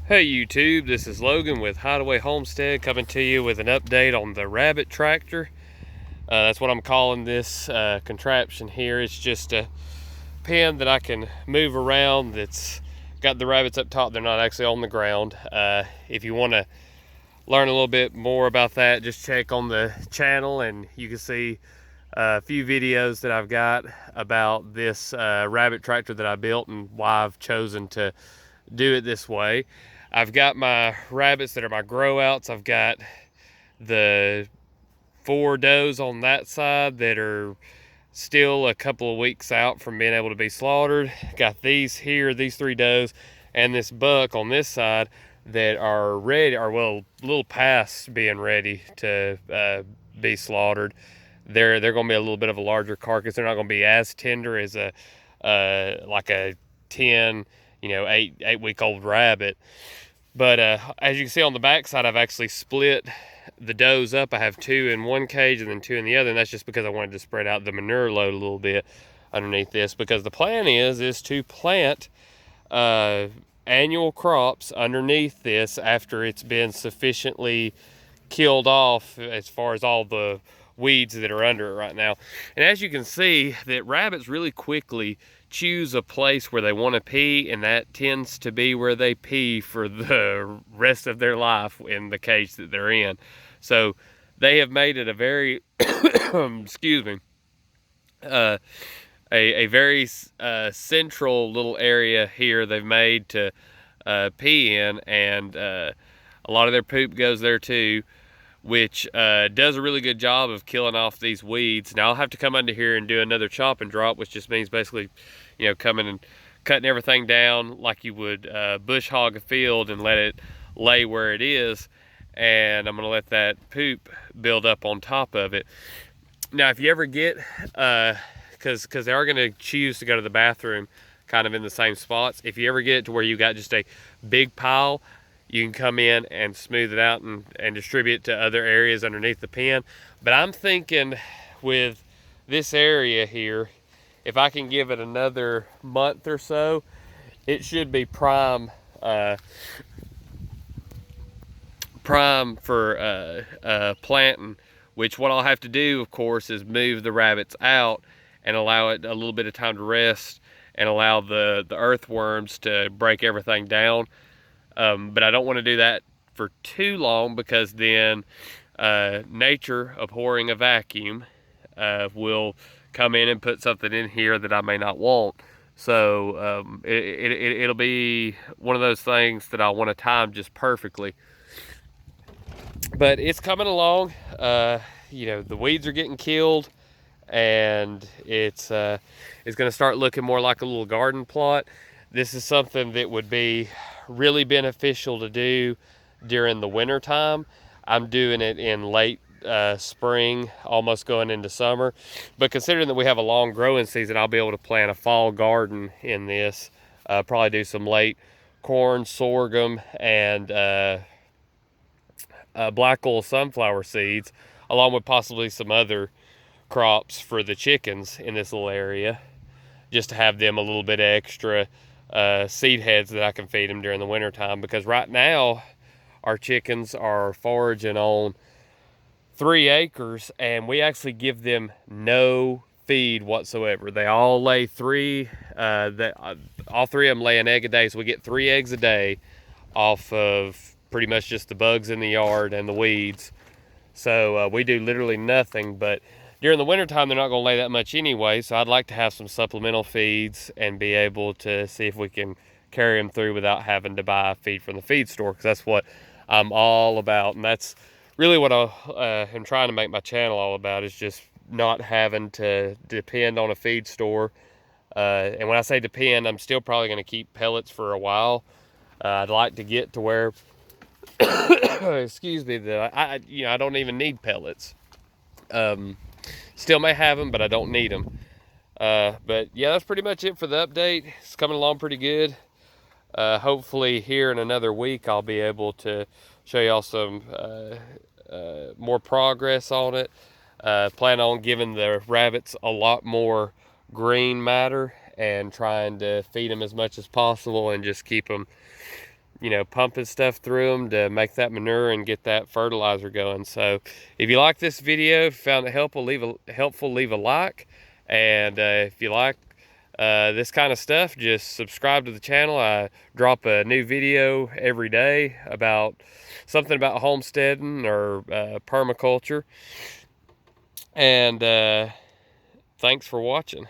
Hey YouTube, this is Logan with Hideaway Homestead coming to you with an update on the rabbit tractor. That's what I'm calling this contraption here. It's just a pen that I can move around that's got the rabbits up top. They're not actually on the ground. If you want to learn a little bit more about that, just check on the channel and you can see a few videos that I've got about this rabbit tractor that I built and why I've chosen to do it this way. I've got my rabbits that are my grow outs. I've got the 4 does on that side that are still a couple of weeks out from being able to be slaughtered. Got these here, these 3 does, and this buck on this side that are ready, or well, a little past being ready to be slaughtered. They're going to be a little bit of a larger carcass. They're not going to be as tender as a like a 10, 8 week old rabbit. But as you can see on the back side, I've actually split the does up. I have 2 in one cage and then 2 in the other, and that's just because I wanted to spread out the manure load a little bit underneath this, because the plan is to plant annual crops underneath this after it's been sufficiently killed off as far as all the weeds that are under it right now. And as you can see, that rabbits really quickly choose a place where they want to pee, and that tends to be where they pee for the rest of their life in the cage that they're in. So they have made it a very excuse me, a very central little area here they've made to pee in, and a lot of their poop goes there too, which does a really good job of killing off these weeds. Now I'll have to come under here and do another chop and drop, which just means basically, coming and cutting everything down like you would bush hog a field and let it lay where it is. And I'm gonna let that poop build up on top of it. Now, if you ever get, because they are gonna choose to go to the bathroom kind of in the same spots. If you ever get it to where you got just a big pile, you can come in and smooth it out and distribute it to other areas underneath the pen. But I'm thinking with this area here, if I can give it another month or so, it should be prime for planting. Which what I'll have to do, of course, is move the rabbits out and allow it a little bit of time to rest and allow the earthworms to break everything down. But I don't want to do that for too long, because then nature, abhorring a vacuum, will come in and put something in here that I may not want. So it'll be one of those things that I want to time just perfectly. But it's coming along. The weeds are getting killed, and it's going to start looking more like a little garden plot. This is something that would be really beneficial to do during the winter time. I'm doing it in late spring, almost going into summer. But considering that we have a long growing season, I'll be able to plant a fall garden in this. Probably do some late corn, sorghum, and black oil sunflower seeds, along with possibly some other crops for the chickens in this little area, just to have them a little bit extra seed heads that I can feed them during the winter time. Because right now our chickens are foraging on 3 acres, and we actually give them no feed whatsoever. They all lay all 3 of them lay an egg a day, so we get 3 eggs a day off of pretty much just the bugs in the yard and the weeds. So we do literally nothing. But during the wintertime, they're not going to lay that much anyway, so I'd like to have some supplemental feeds and be able to see if we can carry them through without having to buy feed from the feed store, because that's what I'm all about. And that's really what I am trying to make my channel all about, is just not having to depend on a feed store. And when I say depend, I'm still probably going to keep pellets for a while. I'd like to get to where excuse me, that I don't even need pellets. Still may have them, but I don't need them. But yeah, that's pretty much it for the update. It's coming along pretty good. Hopefully here in another week I'll be able to show y'all some more progress on it. Plan on giving the rabbits a lot more green matter and trying to feed them as much as possible and just keep them you know, pumping stuff through them to make that manure and get that fertilizer going. So if you like this video, if you found it helpful, leave a like. And if you like this kind of stuff, just subscribe to the channel. I drop a new video every day about something about homesteading or permaculture. And thanks for watching.